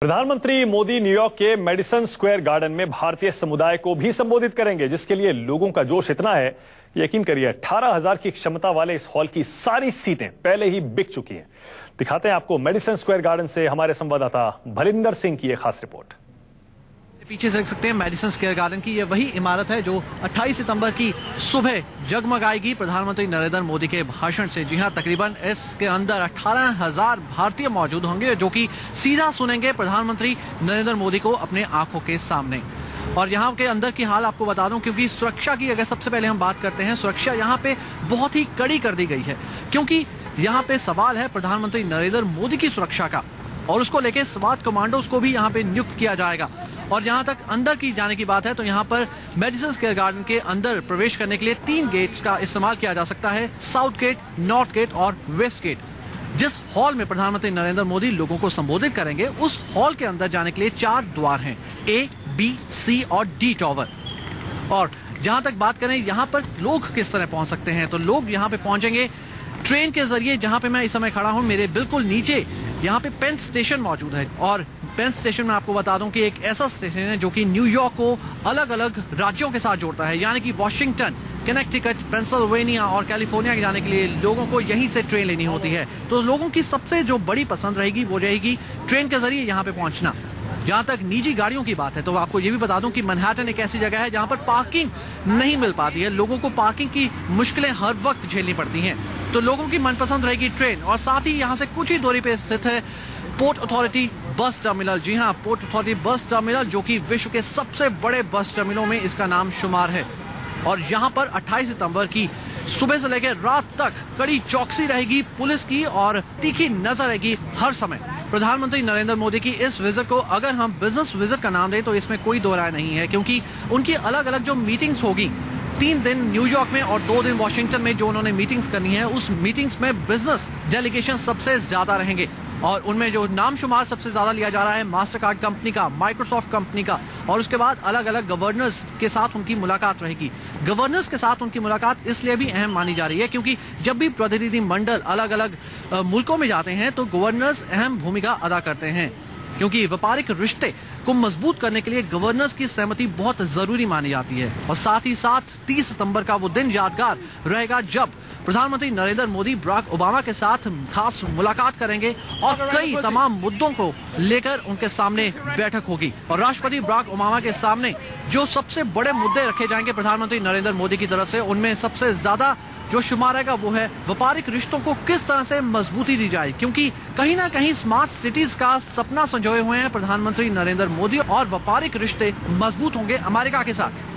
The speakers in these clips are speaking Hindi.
प्रधानमंत्री मोदी न्यूयॉर्क के मेडिसन स्क्वायर गार्डन में भारतीय समुदाय को भी संबोधित करेंगे, जिसके लिए लोगों का जोश इतना है, यकीन करिए 18,000 की क्षमता वाले इस हॉल की सारी सीटें पहले ही बिक चुकी हैं। दिखाते हैं आपको मेडिसन स्क्वायर गार्डन से हमारे संवाददाता भलिंदर सिंह की एक खास रिपोर्ट। पीछे देख सकते हैं मेडिसन स्क्वायर गार्डन की, ये वही इमारत है जो 28 सितंबर की सुबह जगमगाएगी प्रधानमंत्री नरेंद्र मोदी के भाषण से। जी हां, तकरीबन इसके अंदर 18,000 भारतीय मौजूद होंगे जो कि सीधा सुनेंगे प्रधानमंत्री नरेंद्र मोदी को अपने आंखों के सामने। और यहाँ के अंदर की हाल आपको बता दूं, क्योंकि सुरक्षा की अगर सबसे पहले हम बात करते हैं, सुरक्षा यहाँ पे बहुत ही कड़ी कर दी गई है, क्योंकि यहाँ पे सवाल है प्रधानमंत्री नरेंद्र मोदी की सुरक्षा का, और उसको लेकर स्वात कमांडोज को भी यहाँ पे नियुक्त किया जाएगा। और जहां तक अंदर की जाने की बात है तो यहाँ पर मेडिसन स्क्वायर गार्डन के अंदर प्रवेश करने के लिए 3 गेट्स का इस्तेमाल किया जा सकता है, साउथ गेट, नॉर्थ गेट और वेस्ट गेट। जिस हॉल में प्रधानमंत्री नरेंद्र मोदी लोगों को संबोधित करेंगे, उस हॉल के अंदर जाने के लिए 4 द्वार हैं, A, B, C और D टावर। और जहां तक बात करें यहाँ पर लोग किस तरह पहुंच सकते हैं, तो लोग यहाँ पे पहुंचेंगे ट्रेन के जरिए। जहां पे मैं इस समय खड़ा हूं, मेरे बिल्कुल नीचे यहाँ पे पेन स्टेशन मौजूद है, और पेन स्टेशन में आपको बता दूं कि एक ऐसा स्टेशन है जो कि न्यूयॉर्क को अलग अलग राज्यों के साथ जोड़ता है, यानी कि वॉशिंगटन, कनेक्टिकट, पेंसिल्वेनिया और कैलिफोर्निया के जाने के लिए लोगों को यहीं से ट्रेन लेनी होती है। तो लोगों की सबसे जो बड़ी पसंद रहेगी वो रहेगी ट्रेन के जरिए यहाँ पे पहुंचना। जहां तक निजी गाड़ियों की बात है तो आपको ये भी बता दूं कि मैनहट्टन एक ऐसी जगह है जहां पर पार्किंग नहीं मिल पाती है, लोगों को पार्किंग की मुश्किलें हर वक्त झेलनी पड़ती हैं। तो लोगों की मनपसंद रहेगी ट्रेन। और साथ ही यहाँ से कुछ ही दूरी पे स्थित है पोर्ट अथॉरिटी बस टर्मिनल। जी हाँ, पोर्ट अथॉरिटी बस टर्मिनल, जो कि विश्व के सबसे बड़े बस टर्मिनलों में इसका नाम शुमार है। और यहाँ पर 28 सितंबर की सुबह से लेकर रात तक कड़ी चौकसी रहेगी पुलिस की, और तीखी नजर रहेगी हर समय। प्रधानमंत्री नरेंद्र मोदी की इस विजिट को अगर हम बिजनेस विजिट का नाम दें तो इसमें कोई दो राय नहीं है, क्योंकि उनकी अलग अलग जो मीटिंग्स होगी, 3 दिन न्यूयॉर्क में और 2 दिन वॉशिंगटन में जो उन्होंने मीटिंग्स करनी है, उस मीटिंग्स में बिजनेस डेलीगेशन सबसे ज्यादा रहेंगे। और उनमें जो नाम शुमार सबसे ज्यादा लिया जा रहा है मास्टर कार्ड कंपनी का, माइक्रोसॉफ्ट कंपनी का, और उसके बाद अलग अलग गवर्नर्स के साथ उनकी मुलाकात रहेगी। गवर्नर्स के साथ उनकी मुलाकात इसलिए भी अहम मानी जा रही है क्योंकि जब भी प्रतिनिधि मंडल अलग अलग मुल्कों में जाते हैं तो गवर्नर्स अहम भूमिका अदा करते हैं, क्योंकि व्यापारिक रिश्ते को मजबूत करने के लिए गवर्नर्स की सहमति बहुत जरूरी मानी जाती है। और साथ ही साथ 30 सितंबर का वो दिन यादगार रहेगा जब प्रधानमंत्री नरेंद्र मोदी बराक ओबामा के साथ खास मुलाकात करेंगे और कई तमाम मुद्दों को लेकर उनके सामने बैठक होगी। और राष्ट्रपति बराक ओबामा के सामने जो सबसे बड़े मुद्दे रखे जाएंगे प्रधानमंत्री नरेंद्र मोदी की तरफ से, उनमें सबसे ज्यादा जो शुमार रहेगा वो है व्यापारिक रिश्तों को किस तरह से मजबूती दी जाए, क्योंकि कहीं ना कहीं स्मार्ट सिटीज का सपना संजोए हुए हैं प्रधानमंत्री नरेंद्र मोदी, और व्यापारिक रिश्ते मजबूत होंगे अमेरिका के साथ।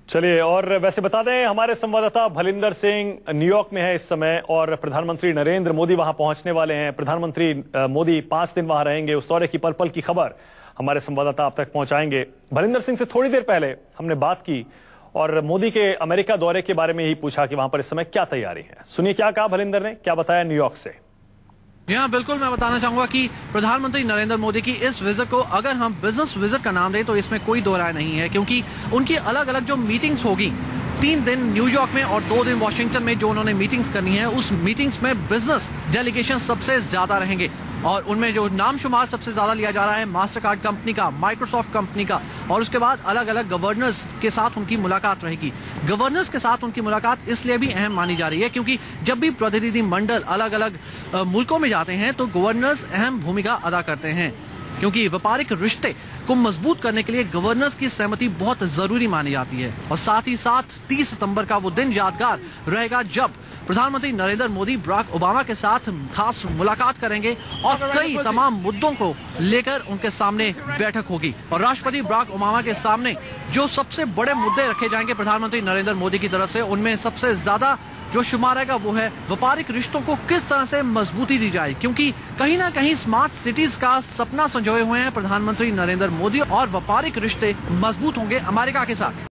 चलिए, और वैसे बता दें हमारे संवाददाता भलिंदर सिंह न्यूयॉर्क में है इस समय, और प्रधानमंत्री नरेंद्र मोदी वहां पहुंचने वाले हैं। प्रधानमंत्री मोदी 5 दिन वहां रहेंगे। उस दौरे की पल पल की खबर हमारे संवाददाता आप तक पहुंचाएंगे। भलिंदर सिंह से थोड़ी देर पहले हमने बात की और मोदी के अमेरिका दौरे के बारे में ही पूछा कि वहां पर इस समय क्या तैयारी है। सुनिए क्या कहा भलिंदर ने, क्या बताया न्यूयॉर्क से। हाँ बिल्कुल, मैं बताना चाहूंगा कि प्रधानमंत्री नरेंद्र मोदी की इस विजिट को अगर हम बिजनेस विजिट का नाम दें तो इसमें कोई दो राय नहीं है, क्योंकि उनकी अलग अलग जो मीटिंग्स होगी, 3 दिन न्यूयॉर्क में और 2 दिन वॉशिंगटन में जो उन्होंने मीटिंग्स करनी है, उस मीटिंग्स में बिजनेस डेलीगेशन सबसे ज्यादा रहेंगे। और उनमें जो नाम शुमार सबसे ज्यादा लिया जा रहा है मास्टर कार्ड कंपनी का, माइक्रोसॉफ्ट कंपनी का, और उसके बाद अलग अलग गवर्नर्स के साथ उनकी मुलाकात रहेगी। गवर्नर्स के साथ उनकी मुलाकात इसलिए भी अहम मानी जा रही है क्योंकि जब भी प्रतिनिधि मंडल अलग अलग मुल्कों में जाते हैं तो गवर्नर्स अहम भूमिका अदा करते हैं, क्योंकि व्यापारिक रिश्ते को मजबूत करने के लिए गवर्नर्स की सहमति बहुत जरूरी मानी जाती है। और साथ ही साथ 30 सितंबर का वो दिन यादगार रहेगा जब प्रधानमंत्री नरेंद्र मोदी बराक ओबामा के साथ खास मुलाकात करेंगे और कई तमाम मुद्दों को लेकर उनके सामने बैठक होगी। और राष्ट्रपति बराक ओबामा के सामने जो सबसे बड़े मुद्दे रखे जाएंगे प्रधानमंत्री नरेंद्र मोदी की तरफ से, उनमें सबसे ज्यादा जो शुमार रहेगा वो है व्यापारिक रिश्तों को किस तरह से मजबूती दी जाए, क्योंकि कहीं ना कहीं स्मार्ट सिटीज का सपना संजोए हुए हैं प्रधानमंत्री नरेंद्र मोदी, और व्यापारिक रिश्ते मजबूत होंगे अमेरिका के साथ।